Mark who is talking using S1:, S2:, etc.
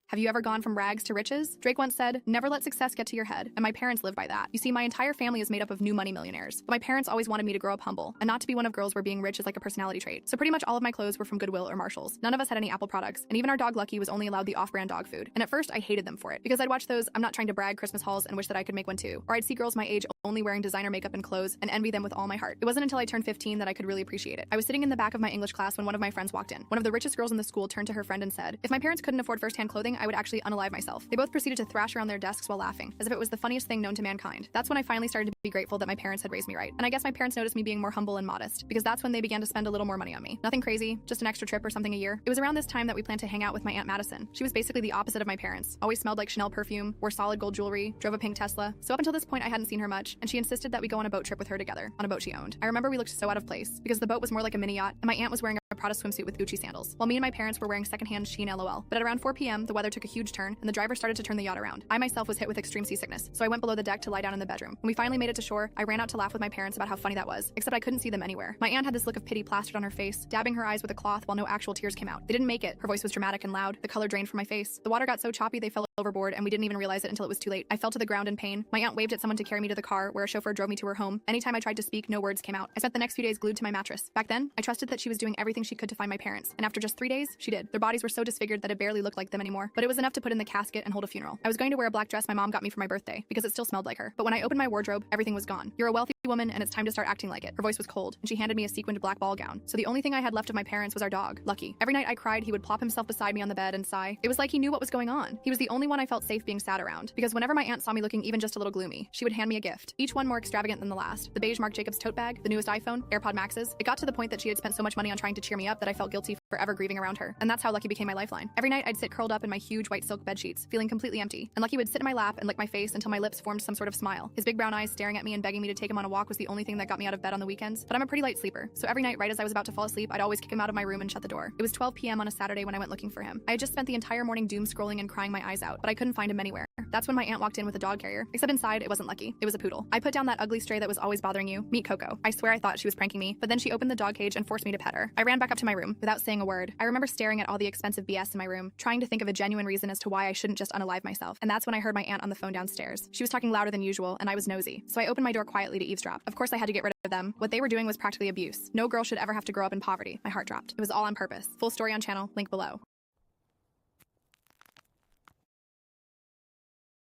S1: Have you ever gone from rags to riches? Drake once said, "Never let success get to your head," and my parents live by that. You see, my entire family is made up of new money millionaires, but my parents always wanted me to grow up humble and not to be one of girls where being rich is like a personality trait. So pretty much all of my clothes were from Goodwill or Marshalls. None of us had any Apple products, and even our dog Lucky was only allowed the off-brand dog food. And at first, I hated them for it because I'd watch those "I'm not trying to brag" Christmas hauls and wish that I could make one too. Or I'd see girls my age only wearing designer makeup and clothes and envy them with all my heart. It wasn't until I turned 15 that I could really appreciate it. I was sitting in the back of my English class when one of my friends walked in. One of the richest girls in the school turned to her friend and said, "If my parents couldn't afford first-hand clothing, I would actually unalive myself." They both proceeded to thrash around their desks while laughing, as if it was the funniest thing known to mankind. That's when I finally started to be grateful that my parents had raised me right. And I guess my parents noticed me being more humble and modest, because that's when they began to spend a little more money on me. Nothing crazy, just an extra trip or something a year. It was around this time that we planned to hang out with my Aunt Madison. She was basically the opposite of my parents. Always smelled like Chanel perfume, wore solid gold jewelry, drove a pink Tesla. So up until this point, I hadn't seen her much, and she insisted that we go on a boat trip with her together, on a boat she owned. I remember we looked so out of place, because the boat was more like a mini yacht, and my aunt was wearing a Prada swimsuit with Gucci sandals, while me and my parents were wearing secondhand Shein LOL. But at around 4 p.m., the weather took a huge turn, and the driver started to turn the yacht around. I myself was hit with extreme seasickness, so I went below the deck to lie down in the bedroom. When we finally made it to shore, I ran out to laugh with my parents about how funny that was, except I couldn't see them anywhere. My aunt had this look of pity plastered on her face, dabbing her eyes with a cloth while no actual tears came out. They didn't make it. Her voice was dramatic and loud. The color drained from my face. The water got so choppy they fell overboard, and we didn't even realize it until it was too late. I fell to the ground in pain. My aunt waved at someone to carry me to the car, where a chauffeur drove me to her home. Anytime I tried to speak, no words came out. I spent the next few days glued to my mattress. Back then, I trusted that she was doing everything she could to find my parents, and after just 3 days, she did. Their bodies were so disfigured that it barely looked like them anymore, but it was enough to put in the casket and hold a funeral. I was going to wear a black dress my mom got me for my birthday, because it still smelled like her. But when I opened my wardrobe, everything was gone. "You're a wealthy woman, and it's time to start acting like it." Her voice was cold, and she handed me a sequined black ball gown. So the only thing I had left of my parents was our dog, Lucky. Every night I cried, he would plop himself beside me on the bed and sigh. It was like he knew what was going on. He was the only one I felt safe being sad around, because whenever my aunt saw me looking even just a little gloomy, she would hand me a gift, each one more extravagant than the last. The beige Marc Jacobs tote bag, the newest iPhone, AirPod Maxes. It got to the point that she had spent so much money on trying to cheer me up that I felt guilty for ever grieving around her. And that's how Lucky became my lifeline. Every night I'd sit curled up in my huge white silk bed sheets, feeling completely empty. And Lucky would sit in my lap and lick my face until my lips formed some sort of smile. His big brown eyes staring at me and begging me to take him on a walk was the only thing that got me out of bed on the weekends. But I'm a pretty light sleeper, so every night right as I was about to fall asleep, I'd always kick him out of my room and shut the door. It was 12 p.m. on a Saturday when I went looking for him. I had just spent the entire morning doom scrolling and crying my eyes out, but I couldn't find him anywhere. That's when my aunt walked in with a dog carrier, except inside it wasn't Lucky. It was a poodle. I put down that ugly stray that was always bothering you. Meet Coco. I swear I thought she was pranking me, but then she opened the dog cage and forced me to pet her. I ran back up to my room without saying a word. I remember staring at all the expensive BS in my room, trying to think of a genuine reason as to why I shouldn't just unalive myself. And that's when I heard my aunt on the phone downstairs. She was talking louder than usual, and I was nosy, so I opened my door quietly to eavesdrop. Of course I had to get rid of them. What they were doing was practically abuse. No girl should ever have to grow up in poverty. My heart dropped. It was all on purpose. Full story on channel, link below.